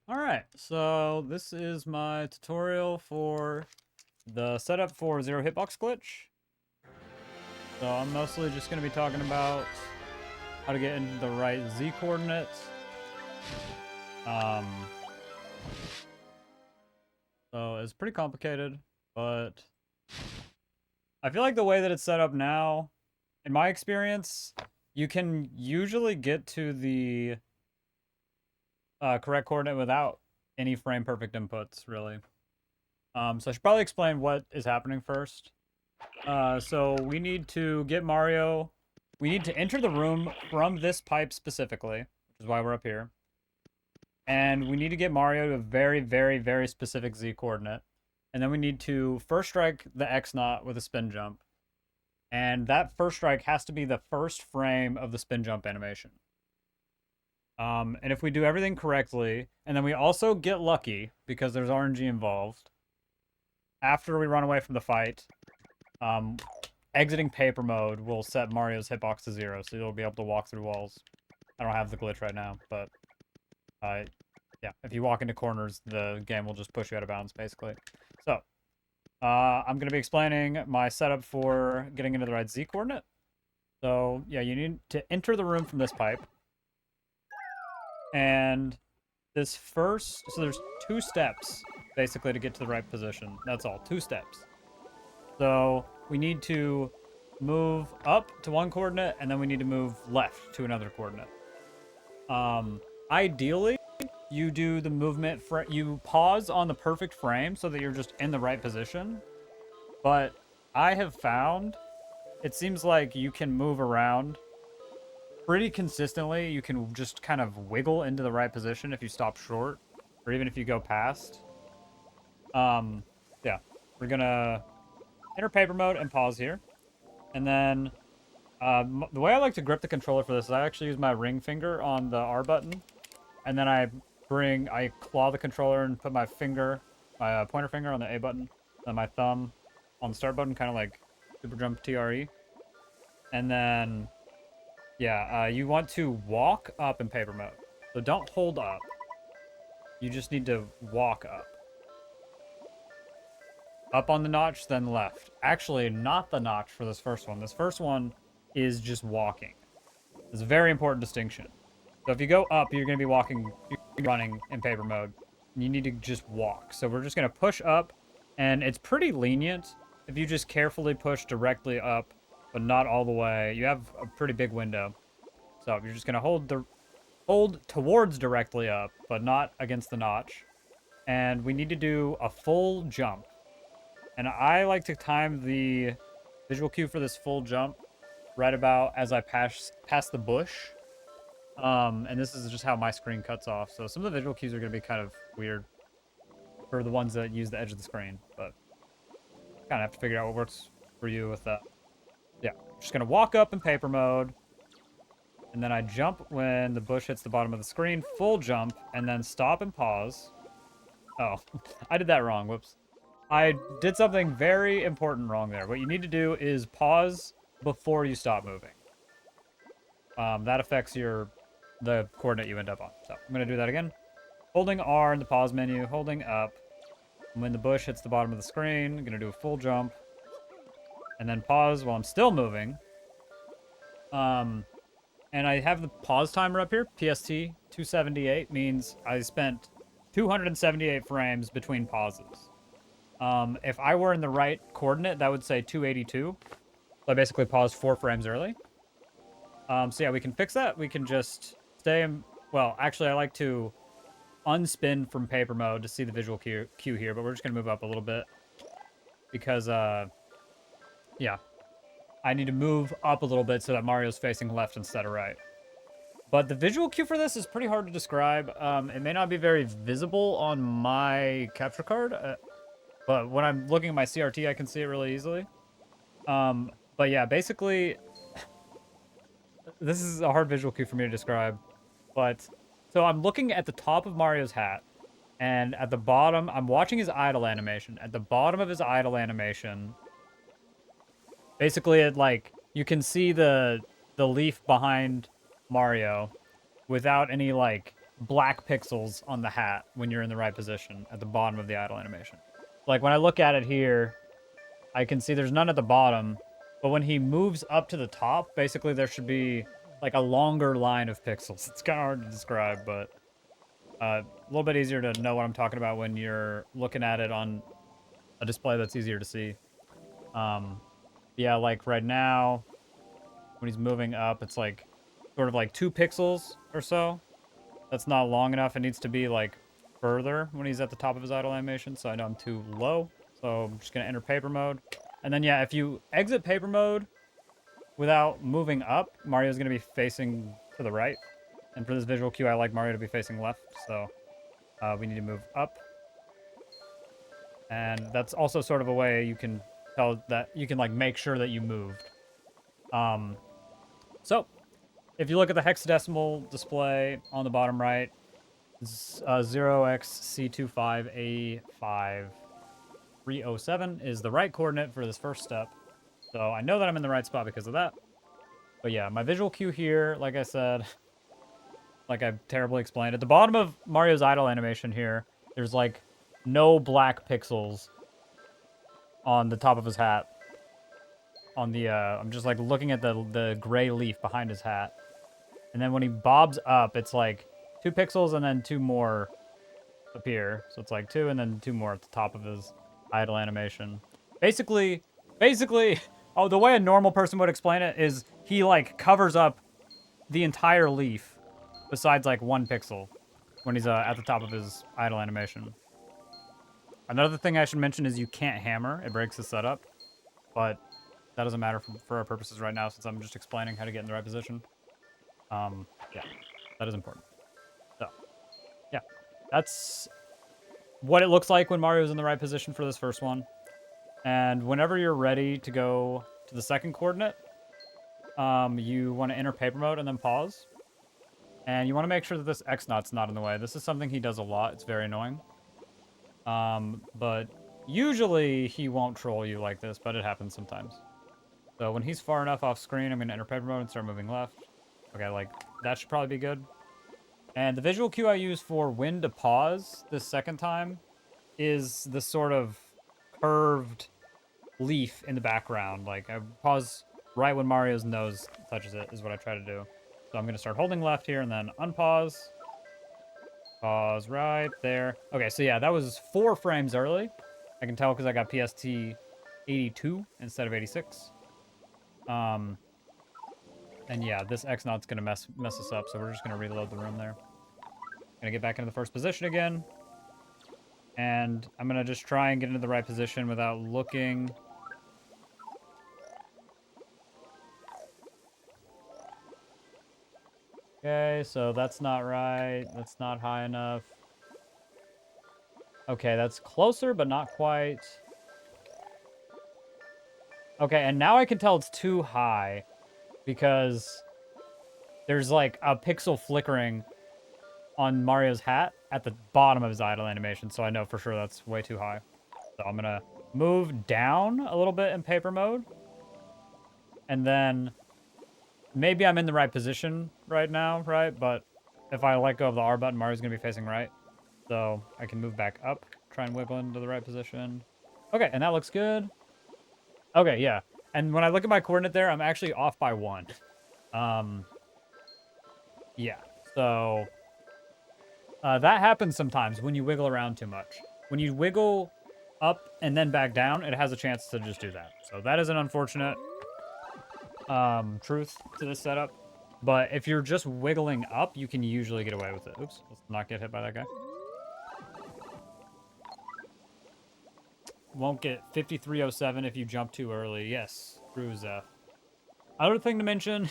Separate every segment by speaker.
Speaker 1: Alright, so this is my tutorial for the setup for zero hitbox glitch. So I'm mostly just going to be talking about how to get into the right Z coordinates. Um, so it's pretty complicated, but I feel like the way that it's set up now, in my experience, you can usually get to the correct coordinate without any frame perfect inputs, really. So I should probably explain what is happening first. So we need to get Mario. We need to enter the room from this pipe specifically, which is why we're up here. And we need to get Mario to a very, very, very specific Z coordinate. And then we need to first strike the x-naut with a spin jump. And that first strike has to be the first frame of the spin jump animation. And if we do everything correctly, and then we also get lucky because there's RNG involved, after we run away from the fight, exiting paper mode will set Mario's hitbox to 0, so you'll be able to walk through walls. I don't have the glitch right now, but yeah, if you walk into corners, the game will just push you out of bounds, basically. So, I'm going to be explaining my setup for getting into the right Z coordinate. So, yeah, you need to enter the room from this pipe. And this first, so there's 2 steps, basically, to get to the right position. That's all, 2 steps. So we need to move up to one coordinate, and then we need to move left to another coordinate. Ideally, you do the movement, you pause on the perfect frame so that you're just in the right position. But I have found, it seems like you can move around pretty consistently. You can just kind of wiggle into the right position if you stop short, or even if you go past. Yeah, we're gonna enter paper mode and pause here. And then the way I like to grip the controller for this is I actually use my ring finger on the R button. And then I claw the controller and put my finger, my pointer finger on the A button. Then my thumb on the start button, kind of like Super Jump TRE. And then, yeah, you want to walk up in paper mode. So don't hold up. You just need to walk up. Up on the notch, then left. Actually, not the notch for this first one. This first one is just walking. It's a very important distinction. So if you go up, you're going to be walking, running in paper mode. You need to just walk. So we're just going to push up, and it's pretty lenient. If you just carefully push directly up, but not all the way, you have a pretty big window. So you're just going to hold towards directly up, but not against the notch. And we need to do a full jump. And I like to time the visual cue for this full jump right about as I pass the bush. And this is just how my screen cuts off. So some of the visual cues are going to be kind of weird for the ones that use the edge of the screen. But kind of have to figure out what works for you with that. Yeah, just going to walk up in paper mode. And then I jump when the bush hits the bottom of the screen. Full jump. And then stop and pause. Oh, I did that wrong. Whoops. I did something very important wrong there. What you need to do is pause before you stop moving. That affects the coordinate you end up on. So I'm going to do that again. Holding R in the pause menu, holding up. And when the bush hits the bottom of the screen, I'm going to do a full jump. And then pause while I'm still moving. And I have the pause timer up here. PST 278 means I spent 278 frames between pauses. If I were in the right coordinate, that would say 282. So I basically paused 4 frames early. So yeah, we can fix that. We can just stay in... Well, actually, I like to unspin from paper mode to see the visual cue here, but we're just going to move up a little bit. Because, yeah. I need to move up a little bit so that Mario's facing left instead of right. But the visual cue for this is pretty hard to describe. It may not be very visible on my capture card. But when I'm looking at my CRT, I can see it really easily. But yeah, basically, this is a hard visual cue for me to describe. But, so I'm looking at the top of Mario's hat. And at the bottom, I'm watching his idle animation. At the bottom of his idle animation, basically, you can see the leaf behind Mario without any, black pixels on the hat when you're in the right position at the bottom of the idle animation. Like when I look at it here, I can see there's none at the bottom, but when he moves up to the top, basically there should be like a longer line of pixels. It's kind of hard to describe, but a little bit easier to know what I'm talking about when you're looking at it on a display that's easier to see. Yeah, like right now, when he's moving up, it's like sort of like 2 pixels or so. That's not long enough. It needs to be like further when he's at the top of his idle animation, so I know I'm too low. So I'm just gonna enter paper mode. And then yeah, if you exit paper mode without moving up, Mario's gonna be facing to the right. And for this visual cue, I like Mario to be facing left, so we need to move up. And that's also sort of a way you can tell that you can like make sure that you moved. So if you look at the hexadecimal display on the bottom right, 0xC25A5307 is the right coordinate for this first step. So I know that I'm in the right spot because of that. But yeah, my visual cue here, like I said, like I've terribly explained, at the bottom of Mario's idle animation here, there's like no black pixels on the top of his hat. On the, I'm just like looking at the gray leaf behind his hat. And then when he bobs up, it's like 2 pixels and then 2 more appear. So it's like 2 and then 2 more at the top of his idle animation. Basically, oh, the way a normal person would explain it is he like covers up the entire leaf besides like 1 pixel when he's at the top of his idle animation. Another thing I should mention is you can't hammer. It breaks the setup. But that doesn't matter for our purposes right now since I'm just explaining how to get in the right position. Yeah, that is important. So, yeah, that's what it looks like when Mario's in the right position for this first one. And whenever you're ready to go to the second coordinate, you want to enter paper mode and then pause. And you want to make sure that this x-naut's not in the way. This is something he does a lot. It's very annoying. But usually he won't troll you like this, but it happens sometimes. So when he's far enough off screen, I'm going to enter paper mode and start moving left. Okay, like, that should probably be good. And the visual cue I use for when to pause this second time is this sort of curved leaf in the background. Like, I pause right when Mario's nose touches it is what I try to do. So I'm going to start holding left here and then unpause. Pause right there. Okay, so yeah, that was 4 frames early. I can tell because I got PST 82 instead of 86. And yeah, this x-naut's gonna mess us up, so we're just gonna reload the room there. Gonna get back into the first position again. And I'm gonna just try and get into the right position without looking. Okay, so that's not right. That's not high enough. Okay, that's closer, but not quite. Okay, and now I can tell it's too high because there's like a pixel flickering on Mario's hat at the bottom of his idle animation, so I know for sure that's way too high. So I'm gonna move down a little bit in paper mode. And then maybe I'm in the right position right now, right? But if I let go of the R button, Mario's gonna be facing right. So I can move back up, try and wiggle into the right position. Okay, and that looks good. Okay, yeah. And when I look at my coordinate there, I'm actually off by 1. Yeah, so that happens sometimes when you wiggle around too much. When you wiggle up and then back down, it has a chance to just do that. So that is an unfortunate truth to this setup. But if you're just wiggling up, you can usually get away with it. Oops, let's not get hit by that guy. Won't get 5307 if you jump too early. Yes, true, Zeph. Other thing to mention,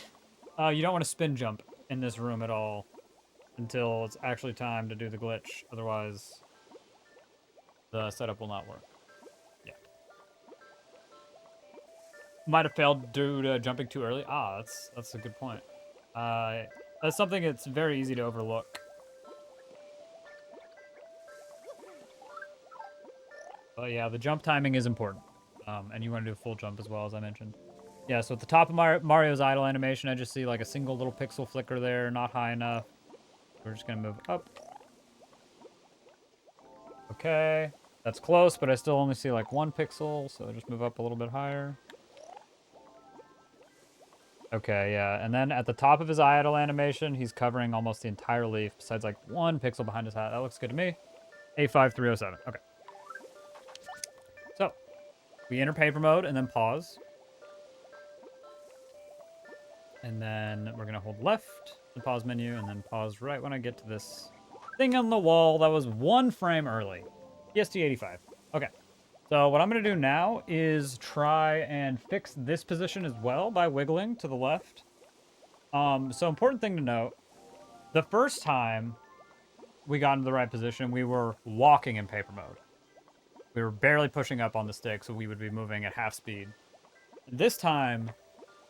Speaker 1: you don't want to spin jump in this room at all until it's actually time to do the glitch. Otherwise, the setup will not work. Yeah. Might have failed due to jumping too early. Ah, that's a good point. That's something that's very easy to overlook. But yeah, the jump timing is important. And you want to do a full jump as well, as I mentioned. Yeah, so at the top of Mario's idle animation, I just see like a single little pixel flicker there, not high enough. We're just gonna move up. Okay, that's close, but I still only see like 1 pixel, so just move up a little bit higher. Okay, yeah, and then at the top of his idle animation, he's covering almost the entire leaf, besides like 1 pixel behind his hat. That looks good to me. A5307, okay. So, we enter paper mode and then pause. And then we're gonna hold left, the pause menu, and then pause right when I get to this thing on the wall that was 1 frame early. PST85, okay. So what I'm going to do now is try and fix this position as well by wiggling to the left. So important thing to note, the first time we got into the right position, we were walking in paper mode. We were barely pushing up on the stick, so we would be moving at half speed. This time,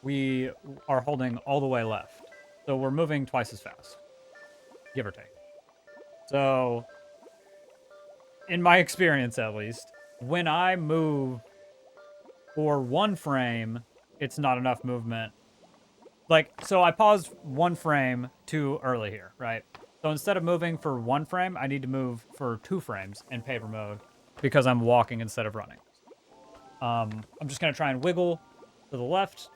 Speaker 1: we are holding all the way left. So we're moving twice as fast, give or take. So, in my experience at least, when I move for 1 frame, it's not enough movement. Like, so I paused 1 frame too early here, right? So instead of moving for 1 frame, I need to move for 2 frames in paper mode because I'm walking instead of running. I'm just going to try and wiggle to the left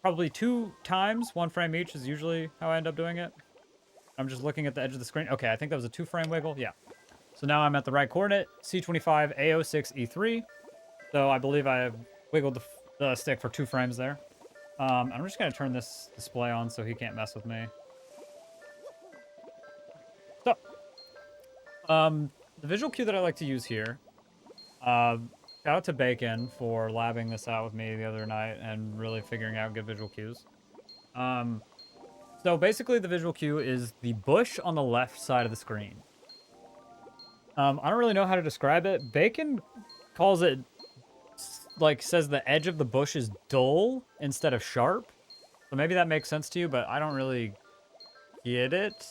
Speaker 1: probably 2 times. 1 frame each is usually how I end up doing it. I'm just looking at the edge of the screen. Okay, I think that was a 2 frame wiggle. Yeah. So now I'm at the right coordinate, C25, A06, E3. So I believe I have wiggled the stick for 2 frames there. I'm just going to turn this display on so he can't mess with me. So, the visual cue that I like to use here, shout out to Bacon for labbing this out with me the other night and really figuring out good visual cues. So basically the visual cue is the bush on the left side of the screen. I don't really know how to describe it. Bacon calls it, like, says the edge of the bush is dull instead of sharp. So maybe that makes sense to you, but I don't really get it.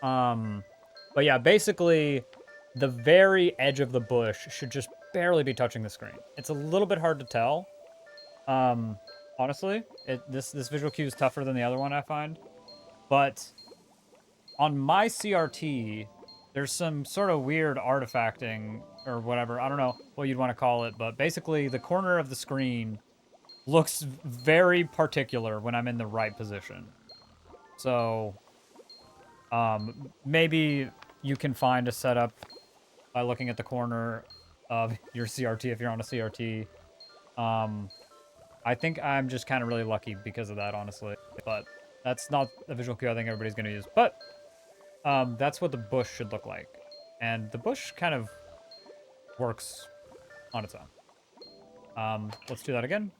Speaker 1: But yeah, basically, the very edge of the bush should just barely be touching the screen. It's a little bit hard to tell. Honestly, this visual cue is tougher than the other one I find. But on my CRT, there's some sort of weird artifacting or whatever. I don't know what you'd want to call it, but basically the corner of the screen looks very particular when I'm in the right position. So, maybe you can find a setup by looking at the corner of your CRT if you're on a CRT. I think I'm just kind of really lucky because of that, honestly. But that's not a visual cue I think everybody's going to use. But that's what the bush should look like. And the bush kind of works on its own. Let's do that again.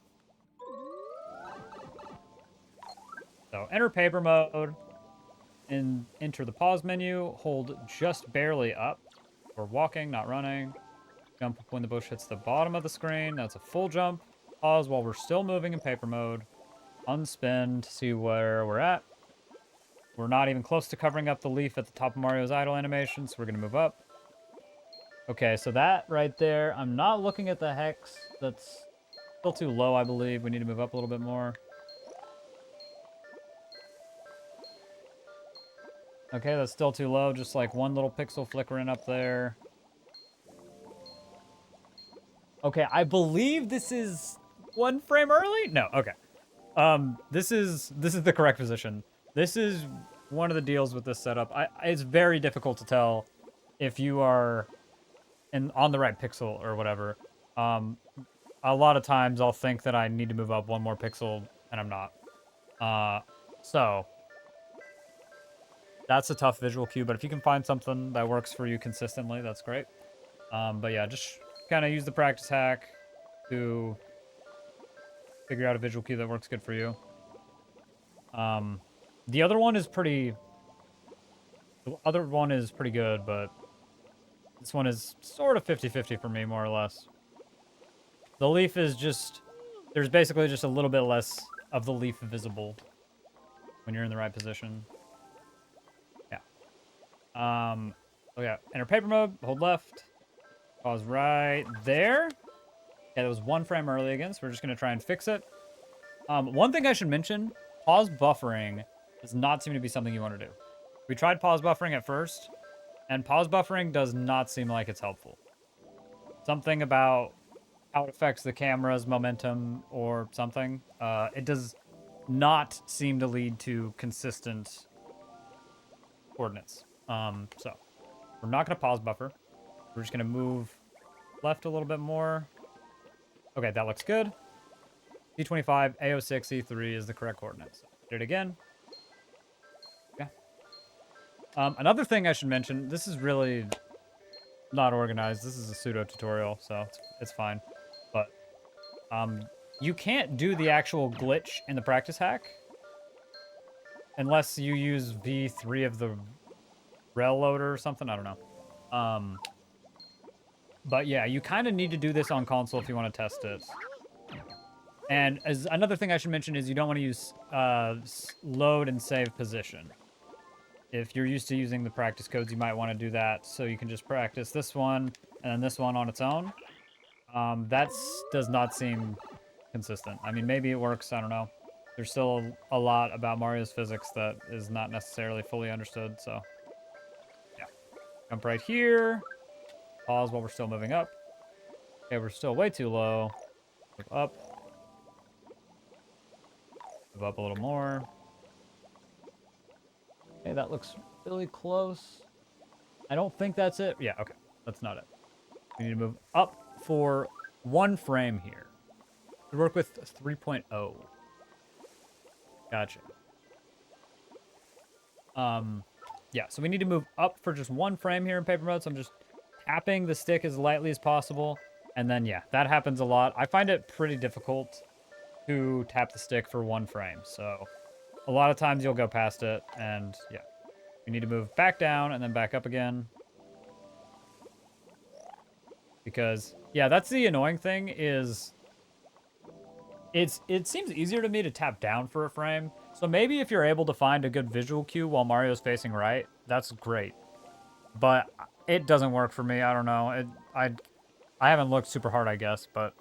Speaker 1: So enter paper mode. And enter the pause menu. Hold just barely up. We're walking, not running. Jump when the bush hits the bottom of the screen. That's a full jump. Pause while we're still moving in paper mode. Unspin to see where we're at. We're not even close to covering up the leaf at the top of Mario's idle animation, so we're going to move up. Okay, so that right there, I'm not looking at the hex. That's still too low, I believe. We need to move up a little bit more. Okay, that's still too low. Just like 1 little pixel flickering up there. Okay, I believe this is 1 frame early? No, okay. This is the correct position. This is one of the deals with this setup. It's very difficult to tell if you are on the right pixel or whatever. A lot of times I'll think that I need to move up 1 more pixel, and I'm not. So that's a tough visual cue, but if you can find something that works for you consistently, that's great. But yeah, just kind of use the practice hack to figure out a visual cue that works good for you. The other one is pretty good, but this one is sort of 50-50 for me, more or less. The leaf is just, there's basically just a little bit less of the leaf visible when you're in the right position. Yeah. Oh yeah, enter paper mode, hold left, pause right there. Yeah, that was 1 frame early again, so we're just gonna try and fix it. One thing I should mention, pause buffering does not seem to be something you want to do. We tried pause buffering at first, and pause buffering does not seem like it's helpful. Something about how it affects the camera's momentum or something. It does not seem to lead to consistent coordinates. So we're not going to pause buffer. We're just going to move left a little bit more. Okay, that looks good. D25, A06, E3 is the correct coordinates. Did it again. Okay. Another thing I should mention, this is really not organized. This is a pseudo-tutorial, so it's fine. But you can't do the actual glitch in the practice hack unless you use V3 of the rel loader or something. I don't know. But yeah, you kind of need to do this on console if you want to test it. And as another thing I should mention is you don't want to use load and save position. If you're used to using the practice codes, you might want to do that so you can just practice this one and then this one on its own. That does not seem consistent. I mean, maybe it works. I don't know. There's still a lot about Mario's physics that is not necessarily fully understood. So, yeah. Jump right here. Pause while we're still moving up. Okay, we're still way too low. Move up. Move up a little more. Okay, that looks really close. I don't think that's it. Yeah, okay. That's not it. We need to move up for 1 frame here. We work with 3.0. Gotcha. Yeah, so we need to move up for just 1 frame here in paper mode. So I'm just tapping the stick as lightly as possible. And then, yeah, that happens a lot. I find it pretty difficult to tap the stick for 1 frame. So a lot of times you'll go past it. And, yeah, we need to move back down and then back up again. Because, yeah, that's the annoying thing is it seems easier to me to tap down for a frame. So maybe if you're able to find a good visual cue while Mario's facing right, that's great. But it doesn't work for me. I don't know. I haven't looked super hard, I guess, but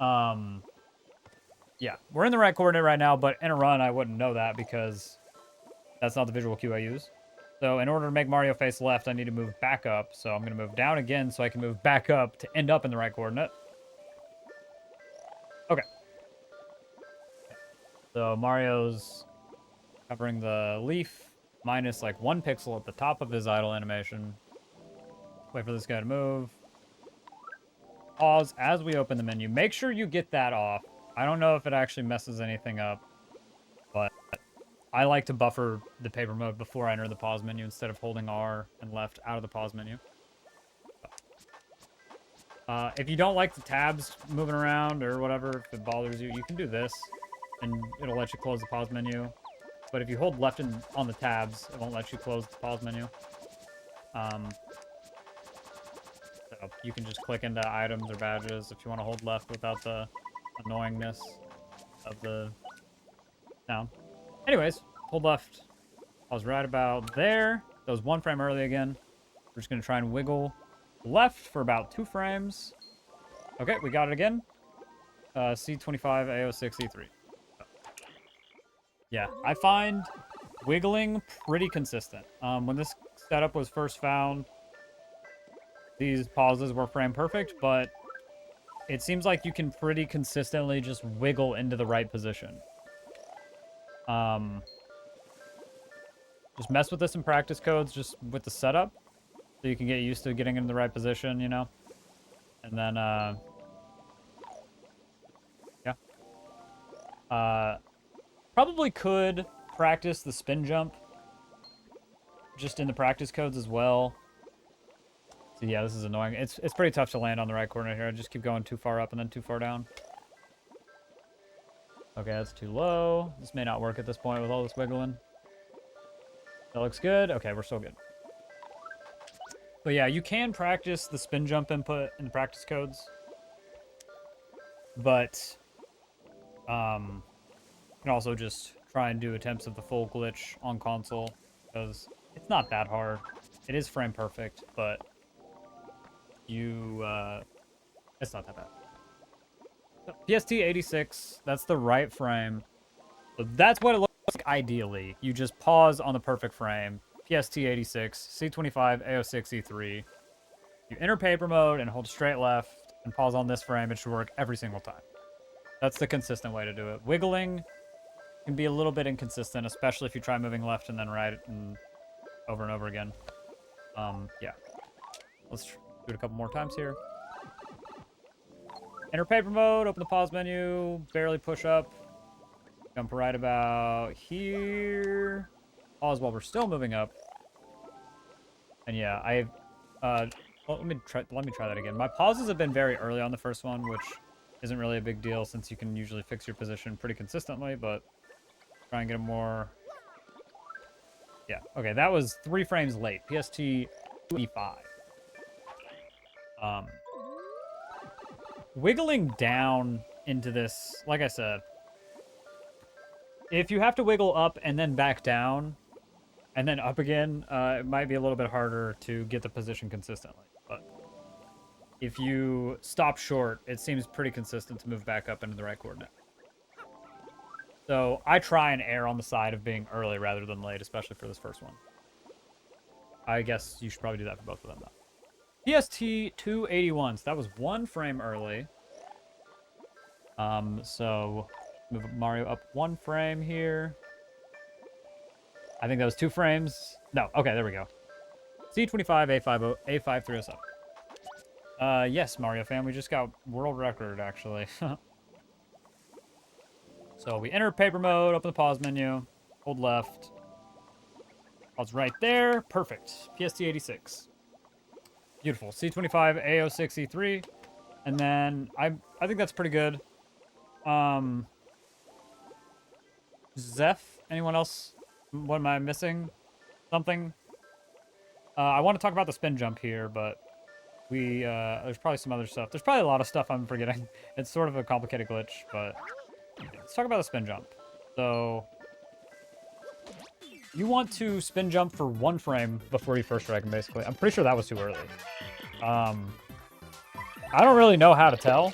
Speaker 1: yeah, we're in the right coordinate right now, but in a run I wouldn't know that because that's not the visual cue I use. So in order to make Mario face left, I need to move back up. So I'm going to move down again so I can move back up to end up in the right coordinate. Okay. So Mario's covering the leaf minus like 1 pixel at the top of his idle animation. Wait for this guy to move. Pause as we open the menu. Make sure you get that off. I don't know if it actually messes anything up, but I like to buffer the paper mode before I enter the pause menu instead of holding R and left out of the pause menu. If you don't like the tabs moving around or whatever, if it bothers you, you can do this, and it'll let you close the pause menu. But if you hold left on the tabs, it won't let you close the pause menu. So you can just click into items or badges if you want to hold left without the annoyingness of the sound. Anyways, hold left. I was right about there. That was 1 frame early again. We're just going to try and wiggle left for about 2 frames. Okay, we got it again. C25, A06, E3. Yeah, I find wiggling pretty consistent. When this setup was first found, these pauses were frame perfect, but it seems like you can pretty consistently just wiggle into the right position. Just mess with this in practice codes, just with the setup, so you can get used to getting in the right position, you know? And then, yeah. Probably could practice the spin jump just in the practice codes as well. So yeah, this is annoying. It's pretty tough to land on the right coordinate here. I just keep going too far up and then too far down. Okay, that's too low. This may not work at this point with all this wiggling. That looks good. Okay, we're still good. But yeah, you can practice the spin jump input in the practice codes. But you can also just try and do attempts of the full glitch on console, because it's not that hard. It is frame perfect, but it's not that bad. So, PST 86, that's the right frame. So that's what it looks like ideally. You just pause on the perfect frame, PST86, C25, AO6, E3. You enter paper mode and hold straight left and pause on this frame. It should work every single time. That's the consistent way to do it. Wiggling can be a little bit inconsistent, especially if you try moving left and then right and over again. Yeah. Let's do it a couple more times here. Enter paper mode, open the pause menu, barely push up. Jump right about here. Pause while we're still moving up. And yeah, well, let me try that again. My pauses have been very early on the first one, which isn't really a big deal since you can usually fix your position pretty consistently, but try and get a more... Yeah, okay, that was 3 frames late. PST 25. Wiggling down into this, like I said, if you have to wiggle up and then back down and then up again, it might be a little bit harder to get the position consistently. But if you stop short, it seems pretty consistent to move back up into the right coordinate. So I try and err on the side of being early rather than late, especially for this first one. I guess you should probably do that for both of them, though. PST 281, so that was 1 frame early. So move Mario up 1 frame here. I think that was 2 frames. No, okay, there we go. C25, A50, A5307. Yes, Mario fan, we just got world record, actually. So we enter paper mode, open the pause menu, hold left. Pause right there, perfect. PST 86. Beautiful. C25, AO6, E3. And then I think that's pretty good. Zeph, anyone else? What am I missing? Something? I want to talk about the spin jump here, but there's probably some other stuff. There's probably a lot of stuff I'm forgetting. It's sort of a complicated glitch, but let's talk about the spin jump. So you want to spin jump for 1 frame before you first strike him, basically. I'm pretty sure that was too early. I don't really know how to tell.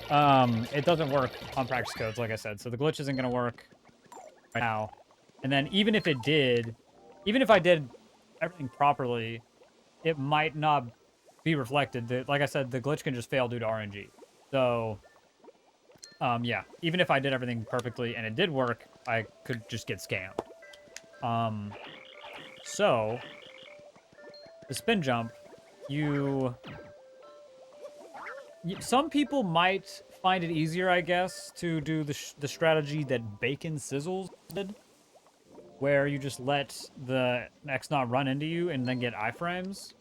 Speaker 1: It doesn't work on practice codes, like I said, so the glitch isn't going to work right now. And then even if it did, even if I did everything properly, it might not be reflected. Like I said, the glitch can just fail due to RNG. So, yeah, even if I did everything perfectly and it did work, I could just get scammed. So, the spin jump, some people might find it easier, I guess, to do the strategy that Bacon Sizzles did, where you just let the x-naut run into you and then get iframes,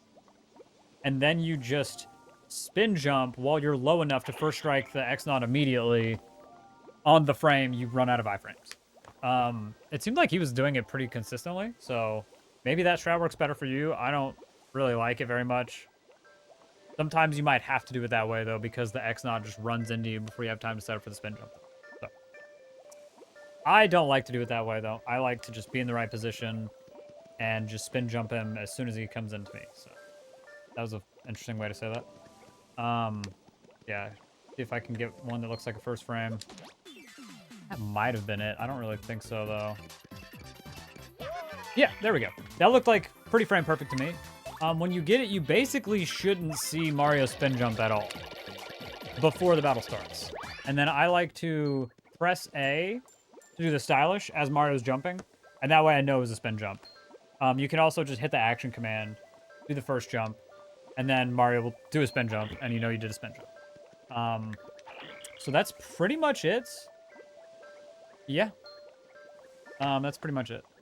Speaker 1: and then you just spin jump while you're low enough to first strike the x-naut immediately on the frame you run out of iframes. It seemed like he was doing it pretty consistently, so maybe that strat works better for you. I don't really like it very much. Sometimes you might have to do it that way, though, because the x-naut just runs into you before you have time to set up for the spin jump. So, I don't like to do it that way, though. I like to just be in the right position and just spin jump him as soon as he comes into me. So that was an interesting way to say that. Yeah, see if I can get one that looks like a first frame. That might have been it. I don't really think so, though. Yeah, there we go. That looked like pretty frame perfect to me. When you get it, you basically shouldn't see Mario spin jump at all before the battle starts. And then I like to press A to do the stylish as Mario's jumping, and that way I know it was a spin jump. You can also just hit the action command, do the first jump, and then Mario will do a spin jump, and you know you did a spin jump. So that's pretty much it. Yeah. That's pretty much it.